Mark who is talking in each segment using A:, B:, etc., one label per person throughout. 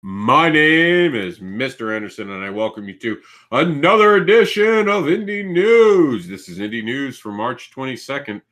A: My name is Mr. Anderson, and I welcome you to another edition of Indie News. This is Indie News for March 22nd,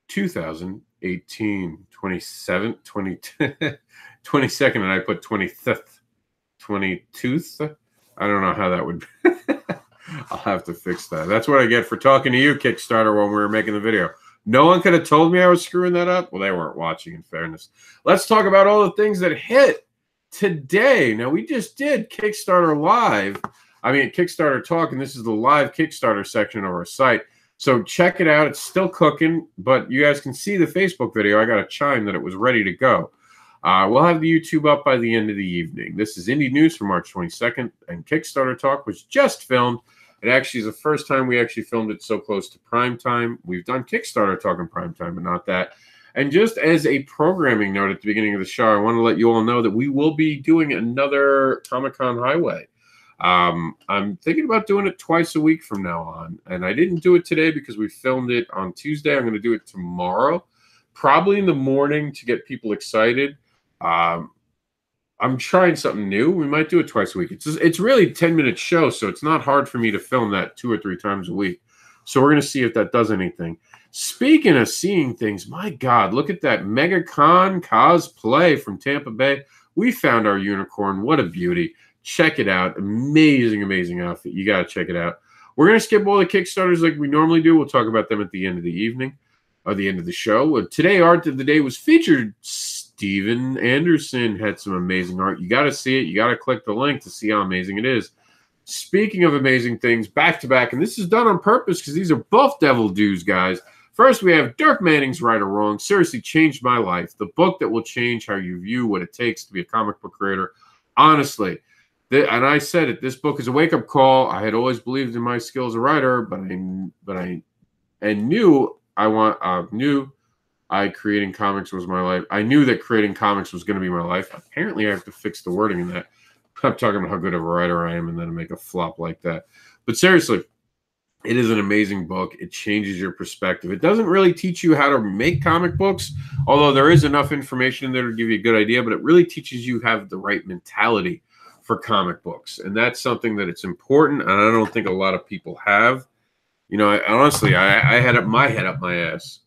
A: 2018. 22nd, and I put 25th, 22nd. I don't know how that would be. I'll have to fix that. That's what I get for talking to you, Kickstarter, when we were making the video. No one could have told me I was screwing that up. Well, they weren't watching, in fairness. Let's talk about all the things that hit today. Now, we just did Kickstarter Live. Kickstarter Talk, and this is the live Kickstarter section of our site. So check it out. It's still cooking, but you guys can see the Facebook video. I got a chime that it was ready to go. We'll have the YouTube up by the end of the evening. This is Indie News for March 22nd, and Kickstarter Talk was just filmed. It actually is the first time we actually filmed it so close to prime time. We've done Kickstarter Talk in prime time, but not that. And just as a programming note at the beginning of the show, I want to let you all know that we will be doing another Comic-Con Highway. I'm thinking about doing it twice a week from now on. And I didn't do it today because we filmed it on Tuesday. I'm going to do it tomorrow, probably in the morning to get people excited. I'm trying something new. We might do it twice a week. It's really a 10-minute show, so it's not hard for me to film that 2 or 3 times a week. So we're going to see if that does anything. Speaking of seeing things, my God, look at that MegaCon cosplay from Tampa Bay. We found our unicorn. What a beauty. Check it out. Amazing, amazing outfit. You got to check it out. We're going to skip all the Kickstarters like we normally do. We'll talk about them at the end of the evening or the end of the show. Today, Art of the Day was featured. Steven Anderson had some amazing art. You got to see it. You got to click the link to see how amazing it is. Speaking of amazing things, back-to-back, and this is done on purpose because these are both Devil Dues, guys. First, we have Dirk Manning's Right or Wrong. Seriously changed my life. The book that will change how you view what it takes to be a comic book creator. Honestly, and I said it, this book is a wake-up call. I had always believed in my skill as a writer, but I knew creating comics was my life. I knew that creating comics was going to be my life. Apparently, I have to fix the wording in that. I'm talking about how good of a writer I am and then make a flop like that. But seriously, it is an amazing book. It changes your perspective. It doesn't really teach you how to make comic books, although there is enough information in there to give you a good idea, but it really teaches you have the right mentality for comic books. And that's something that it's important, and I don't think a lot of people have. You know, honestly, I had my head up my ass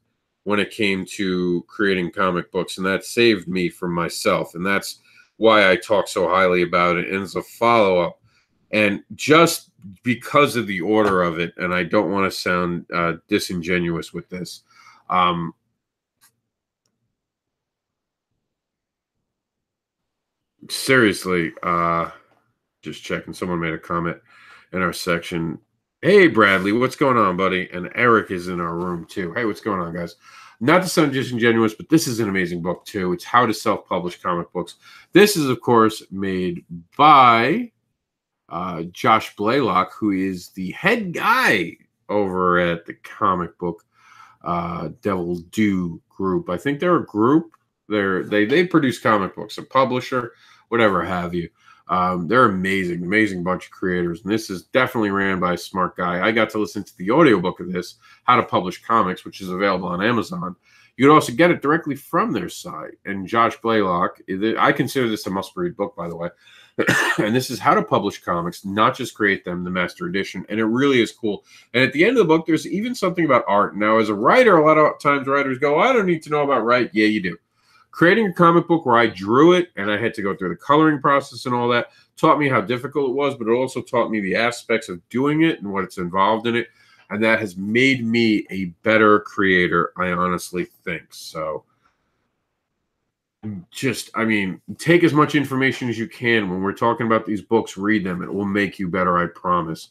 A: when it came to creating comic books, and that saved me from myself. And that's why I talk so highly about it. And as a follow-up, and just because of the order of it, and I don't want to sound disingenuous with this, seriously, just checking. Someone made a comment in our section. Hey, Bradley, what's going on, buddy? And Eric is in our room, too. Hey, what's going on, guys? Not to sound disingenuous, but this is an amazing book, too. It's How to Self-Publish Comic Books. This is, of course, made by Josh Blaylock, who is the head guy over at the comic book Devil Due group. I think they're a group. They produce comic books, a publisher, whatever have you. They're amazing bunch of creators, and this is definitely ran by a smart guy. I got to listen to the audiobook of this, How to Publish Comics, which is available on Amazon. You could also get it directly from their site. And Josh Blaylock, I consider this a must-read book, by the way. And this is how to publish comics, not just create them, the master edition. And it really is cool. And at the end of the book, there's even something about art. Now, as a writer, a lot of times writers go, I don't need to know about art. Yeah, you do. Creating a comic book where I drew it and I had to go through the coloring process and all that taught me how difficult it was, but it also taught me the aspects of doing it and what's involved in it. And that has made me a better creator, I honestly think. So take as much information as you can. When we're talking about these books, read them. It will make you better, I promise.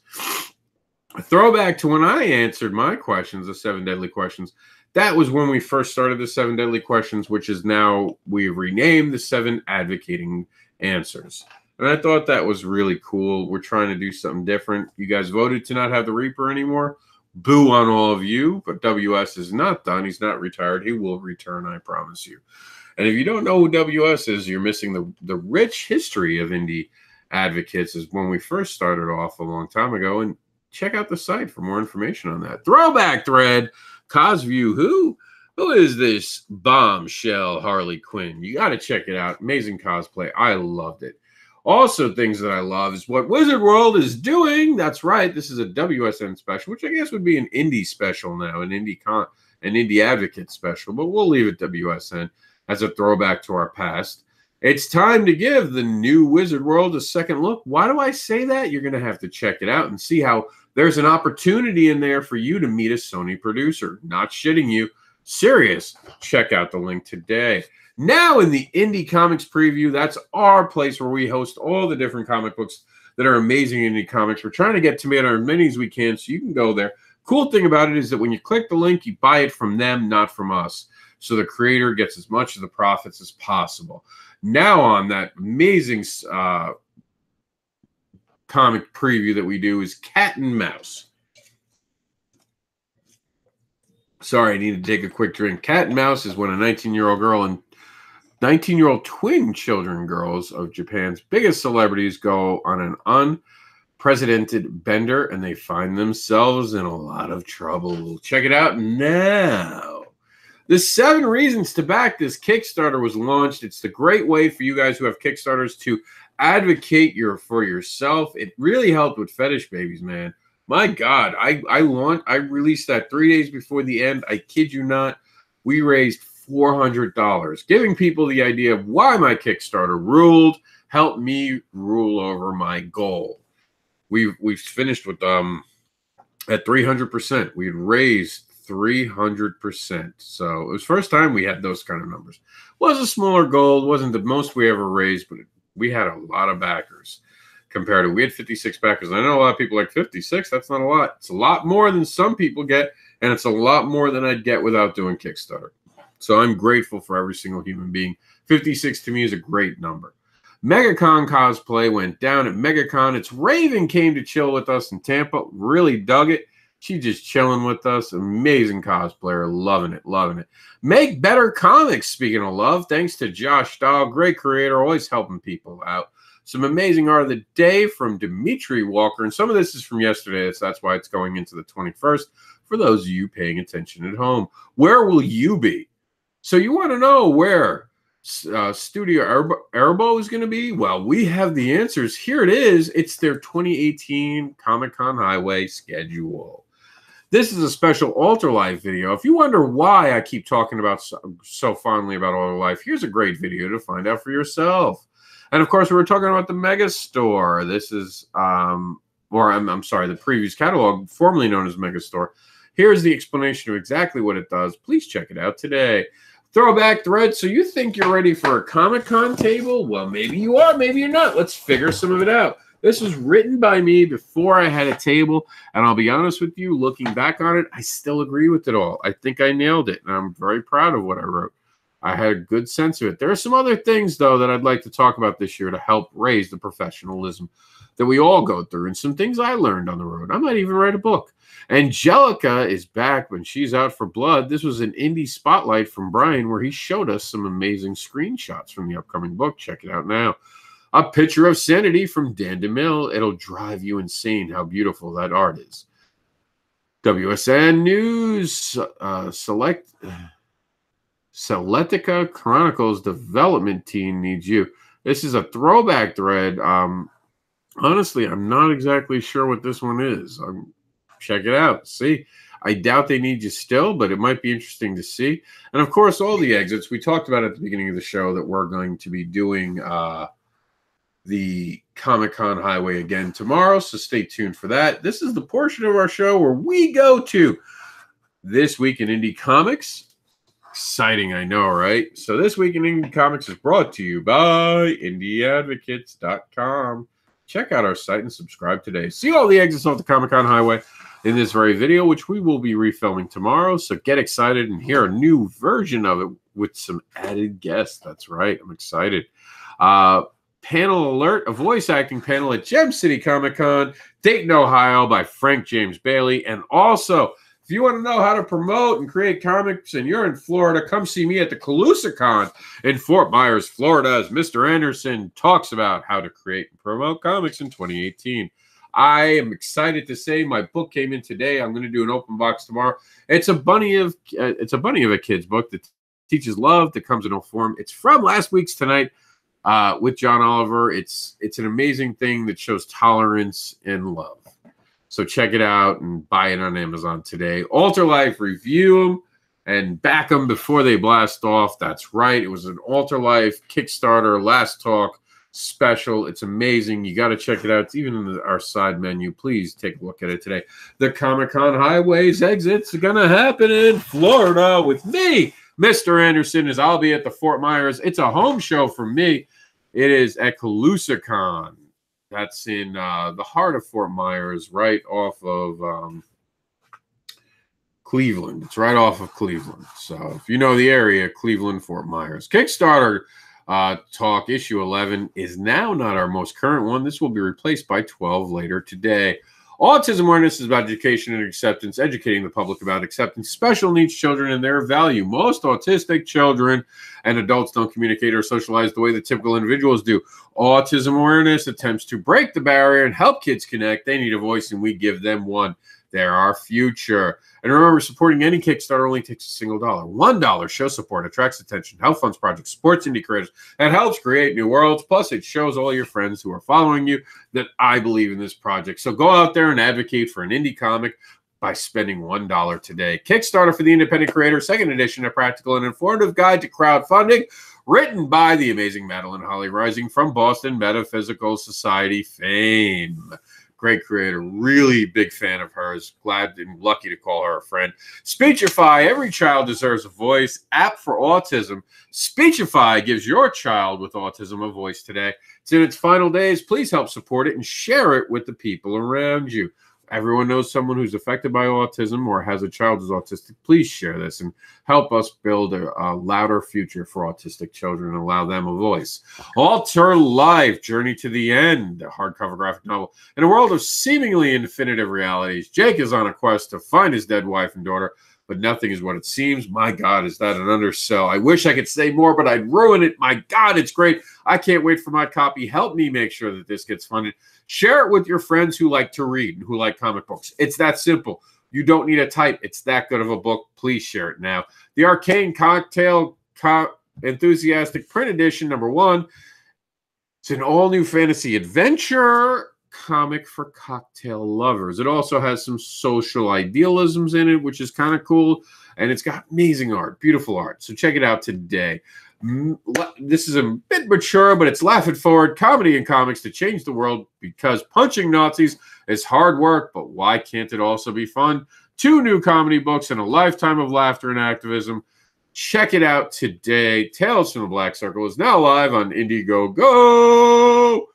A: A throwback to when I answered my questions, the 7 Deadly Questions. That was when we first started the 7 Deadly Questions, which is now we've renamed the 7 Advocating Answers. And I thought that was really cool. We're trying to do something different. You guys voted to not have the Reaper anymore. Boo on all of you. But WS is not done. He's not retired. He will return, I promise you. And if you don't know who WS is, you're missing the rich history of indie advocates is when we first started off a long time ago. And check out the site for more information on that. Throwback thread. Cosview, who is this bombshell Harley Quinn? You got to check it out. Amazing cosplay. I loved it. Also, things that I love is what Wizard World is doing. That's right. This is a WSN special, which I guess would be an indie special now, an indie advocate special, but we'll leave it WSN as a throwback to our past. It's time to give the new Wizard World a second look. Why do I say that? You're going to have to check it out and see how there's an opportunity in there for you to meet a Sony producer. Not shitting you. Serious. Check out the link today. Now in the Indie Comics Preview, that's our place where we host all the different comic books that are amazing indie comics. We're trying to get tomato as many as we can, so you can go there. Cool thing about it is that when you click the link, you buy it from them, not from us. So the creator gets as much of the profits as possible. Now on that amazing comic preview that we do is Cat and Mouse. Sorry, I need to take a quick drink. Cat and Mouse is when a 19-year-old girl and 19-year-old twin children girls of Japan's biggest celebrities go on an unprecedented bender, and they find themselves in a lot of trouble. Check it out now. The 7 reasons to back this Kickstarter was launched. It's the great way for you guys who have Kickstarters to advocate for yourself. It really helped with Fetish Babies, man. My God, I released that 3 days before the end. I kid you not. We raised $400, giving people the idea of why my Kickstarter ruled, helped me rule over my goal. We've finished with at 300%. We had raised 300%. So it was first time we had those kind of numbers. Was a smaller goal, wasn't the most we ever raised, but we had a lot of backers compared to, we had 56 backers. I know a lot of people like 56. That's not a lot. It's a lot more than some people get, and it's a lot more than I'd get without doing Kickstarter. So I'm grateful for every single human being. 56 to me is a great number. MegaCon cosplay went down at MegaCon. It's Raven came to chill with us in Tampa. Really dug it. She just chilling with us. Amazing cosplayer. Loving it. Loving it. Make Better Comics, speaking of love. Thanks to Josh Dahl. Great creator. Always helping people out. Some amazing art of the day from Dimitri Walker. And some of this is from yesterday. So that's why it's going into the 21st. For those of you paying attention at home. Where will you be? So you want to know where Studio Airbo is going to be? Well, we have the answers. Here it is. It's their 2018 Comic-Con Highway schedule. This is a special Alter Life video. If you wonder why I keep talking about so fondly about Alter Life, here's a great video to find out for yourself. And of course, we were talking about the Mega Store. This is, I'm sorry, the previous catalog, formerly known as Mega Store. Here's the explanation of exactly what it does. Please check it out today. Throwback thread. So you think you're ready for a Comic-Con table? Well, maybe you are, maybe you're not. Let's figure some of it out. This was written by me before I had a table, and I'll be honest with you, looking back on it, I still agree with it all. I think I nailed it, and I'm very proud of what I wrote. I had a good sense of it. There are some other things, though, that I'd like to talk about this year to help raise the professionalism that we all go through, and some things I learned on the road. I might even write a book. Angelica is back when she's out for blood. This was an indie spotlight from Brian where he showed us some amazing screenshots from the upcoming book. Check it out now. A picture of Sanity from Dan DeMille. It'll drive you insane how beautiful that art is. WSN News. Celestica Chronicles development team needs you. This is a throwback thread. Honestly, I'm not exactly sure what this one is. Check it out. See, I doubt they need you still, but it might be interesting to see. And of course, all the exits. We talked about at the beginning of the show that we're going to be doing the Comic-Con Highway again tomorrow, so stay tuned for that. This is the portion of our show where we go to This Week in Indie Comics. Exciting, I know, right? So This Week in Indie Comics is brought to you by IndieAdvocates.com. Check out our site and subscribe today. See all the exits off the Comic-Con Highway in this very video, which we will be refilming tomorrow. So get excited and hear a new version of it with some added guests. That's right. I'm excited. Panel alert, a voice acting panel at Gem City Comic-Con, Dayton, Ohio by Frank James Bailey. And also, if you want to know how to promote and create comics and you're in Florida, come see me at the CalusaCon in Fort Myers, Florida, as Mr. Anderson talks about how to create and promote comics in 2018. I am excited to say my book came in today. I'm going to do an open box tomorrow. It's a bunny of a kid's book that teaches love that comes in a form. It's from last week's Tonight. with John Oliver. It's an amazing thing that shows tolerance and love. So check it out and buy it on Amazon today. Alter Life, review them and back them before they blast off. That's right. It was an Alter Life Kickstarter Last Talk special. It's amazing. You got to check it out. It's even in our side menu. Please take a look at it today. The Comic-Con Highways exit's going to happen in Florida with me, Mr. Anderson, as I'll be at the Fort Myers. It's a home show for me. It is at CalusaCon. That's in the heart of Fort Myers, right off of Cleveland. It's right off of Cleveland. So if you know the area, Cleveland, Fort Myers. Kickstarter Talk issue 11 is now not our most current one. This will be replaced by 12 later today. Autism awareness is about education and acceptance, educating the public about accepting special needs children and their value. Most autistic children and adults don't communicate or socialize the way that typical individuals do. Autism awareness attempts to break the barrier and help kids connect. They need a voice, and we give them one. They're our future. And remember, supporting any Kickstarter only takes a single dollar. $1 show support attracts attention, help funds projects, supports indie creators, and helps create new worlds. Plus, it shows all your friends who are following you that I believe in this project. So go out there and advocate for an indie comic by spending $1 today. Kickstarter for the Independent Creator, second edition, a practical and informative guide to crowdfunding, written by the amazing Madeline Holly Rising from Boston Metaphysical Society fame. Great creator, really big fan of hers. Glad and lucky to call her a friend. Speechify, every child deserves a voice. App for autism. Speechify gives your child with autism a voice today. It's in its final days. Please help support it and share it with the people around you. Everyone knows someone who's affected by autism or has a child who's autistic. Please share this and help us build a louder future for autistic children and allow them a voice. Alter Life, Journey to the End, a hardcover graphic novel. In a world of seemingly infinitive realities, Jake is on a quest to find his dead wife and daughter, but nothing is what it seems. My God, is that an undersell? I wish I could say more, but I'd ruin it. My God, it's great. I can't wait for my copy. Help me make sure that this gets funded. Share it with your friends who like to read and who like comic books. It's that simple. You don't need a type. It's that good of a book. Please share it now. The Arcane Cocktail Enthusiastic Print Edition, #1. It's an all-new fantasy adventure comic for cocktail lovers. It also has some social idealisms in it, which is kind of cool. And it's got amazing art, beautiful art. So check it out today. This is a bit mature, but it's laugh-it-forward comedy in comics to change the world, because punching Nazis is hard work, but why can't it also be fun? 2 new comedy books and a lifetime of laughter and activism. Check it out today. Tales from the Black Circle is now live on Indiegogo.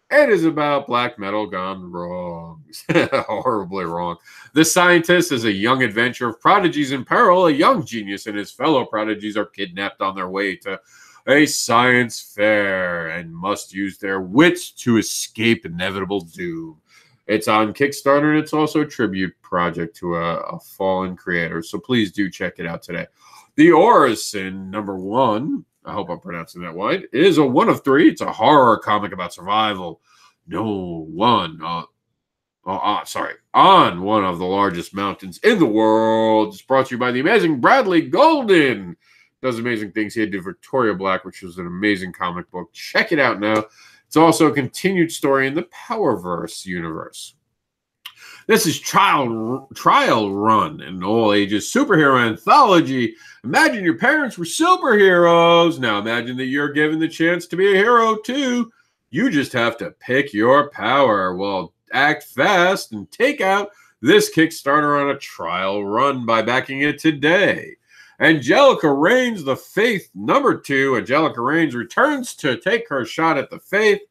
A: It is about black metal gone wrong. Horribly wrong. The Scientist is a young adventure of prodigies in peril. A young genius and his fellow prodigies are kidnapped on their way to a science fair and must use their wits to escape inevitable doom. It's on Kickstarter, and it's also a tribute project to a fallen creator. So please do check it out today. The Orison, #1. I hope I'm pronouncing that right. It is a 1 of 3. It's a horror comic about survival. On one of the largest mountains in the world. It's brought to you by the amazing Bradley Golden. Does amazing things. He did Victoria Black, which was an amazing comic book. Check it out now. It's also a continued story in the Powerverse universe. This is Trial Run, an all-ages superhero anthology. Imagine your parents were superheroes. Now imagine that you're given the chance to be a hero too. You just have to pick your power. Well, act fast and take out this Kickstarter on a trial run by backing it today. Angelica Reigns, The Faith, #2. Angelica Reigns returns to take her shot at the Faith.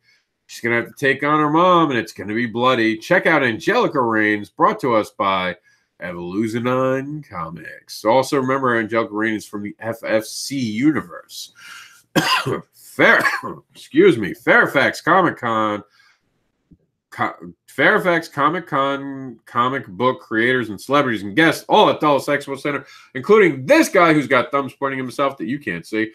A: She's going to have to take on her mom, and it's going to be bloody. Check out Angelica Reigns, brought to us by Evolutionine Comics. Also, remember, Angelica Reigns is from the FFC universe. Fairfax Comic-Con comic book creators and celebrities and guests, all at Dulles Expo Center, including this guy who's got thumbs pointing himself that you can't see.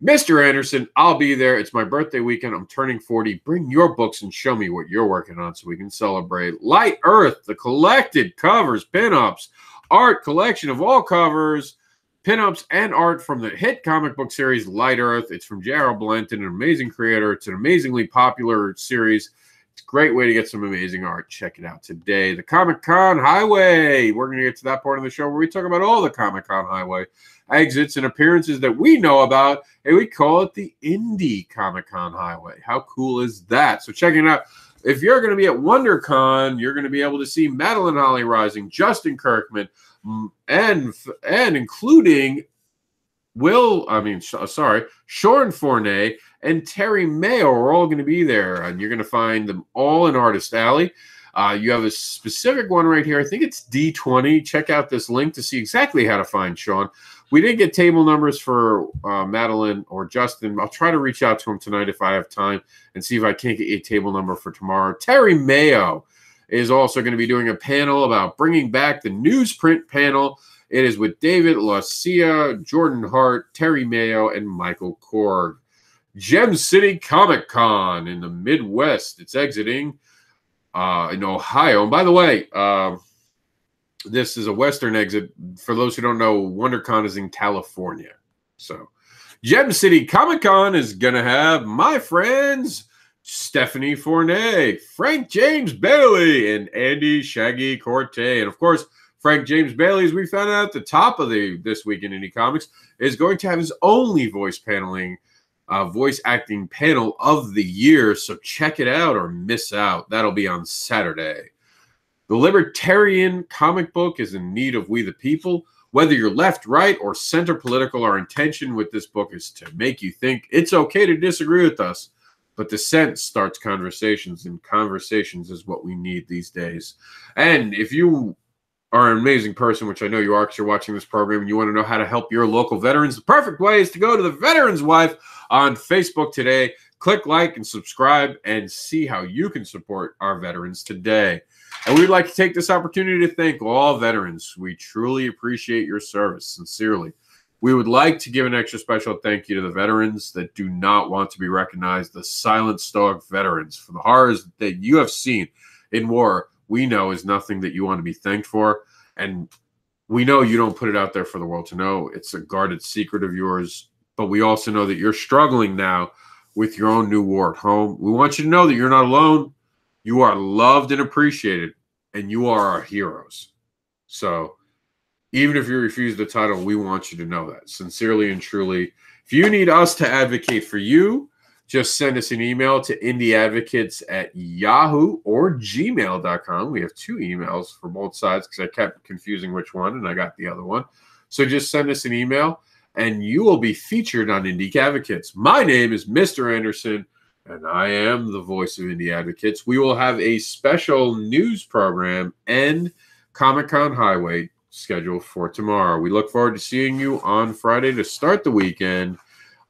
A: Mr. Anderson, I'll be there. It's my birthday weekend. I'm turning 40. Bring your books and show me what you're working on so we can celebrate. Light Earth, the collected covers, pinups, art collection of all covers. pinups and art from the hit comic book series Light Earth. It's from J.R. Blanton, an amazing creator. It's an amazingly popular series. It's a great way to get some amazing art. Check it out today. The Comic-Con Highway. We're going to get to that part of the show where we talk about all the Comic-Con Highway exits and appearances that we know about, and we call it the Indie Comic-Con Highway. How cool is that? So check it out. If you're going to be at WonderCon, you're going to be able to see Madeline Holly Rising, Justin Kirkman, and including Sean Fournier and Terry Mayo are all going to be there, and you're going to find them all in Artist Alley. You have a specific one right here. I think it's D20. Check out this link to see exactly how to find Sean. We didn't get table numbers for Madeline or Justin. I'll try to reach out to him tonight if I have time and see if I can't get you a table number for tomorrow. Terry Mayo is also going to be doing a panel about bringing back the newsprint panel. It is with David Lucia, Jordan Hart, Terry Mayo, and Michael Korg. Gem City Comic Con in the Midwest. It's exiting in Ohio. And by the way, this is a Western exit. For those who don't know, WonderCon is in California. So Gem City Comic Con is going to have my friends Stephanie Fournier, Frank James Bailey, and Andy Shaggy Corte. And of course, Frank James Bailey, as we found out at the top of This Week in Indie Comics, is going to have his only voice acting panel of the year. So check it out or miss out. That'll be on Saturday. The Libertarian comic book is in need of We the People. Whether you're left, right, or center political, our intention with this book is to make you think it's okay to disagree with us. But dissent starts conversations, and conversations is what we need these days. And if you are an amazing person, which I know you are because you're watching this program, and you want to know how to help your local veterans, the perfect way is to go to the Veterans Wife on Facebook today. Click like and subscribe and see how you can support our veterans today. And we'd like to take this opportunity to thank all veterans. We truly appreciate your service, sincerely. We would like to give an extra special thank you to the veterans that do not want to be recognized, the silent stoic veterans, for the horrors that you have seen in war. We know is nothing that you want to be thanked for, and we know you don't put it out there for the world to know. It's a guarded secret of yours, but we also know that you're struggling now with your own new war at home. We want you to know that you're not alone. You are loved and appreciated, and you are our heroes. So even if you refuse the title, we want you to know that, sincerely and truly. If you need us to advocate for you, just send us an email to indieadvocates@yahoo or gmail.com. We have 2 emails for both sides because I kept confusing which one, and I got the other one. So just send us an email, and you will be featured on Indie Advocates. My name is Mr. Anderson, and I am the voice of Indie Advocates. We will have a special news program and Comic-Con Highway scheduled for tomorrow. We look forward to seeing you on Friday to start the weekend.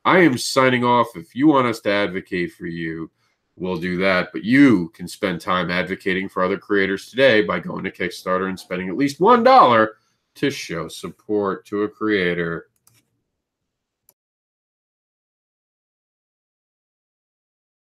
A: I am signing off. If you want us to advocate for you, we'll do that. But you can spend time advocating for other creators today by going to Kickstarter and spending at least $1 to show support to a creator.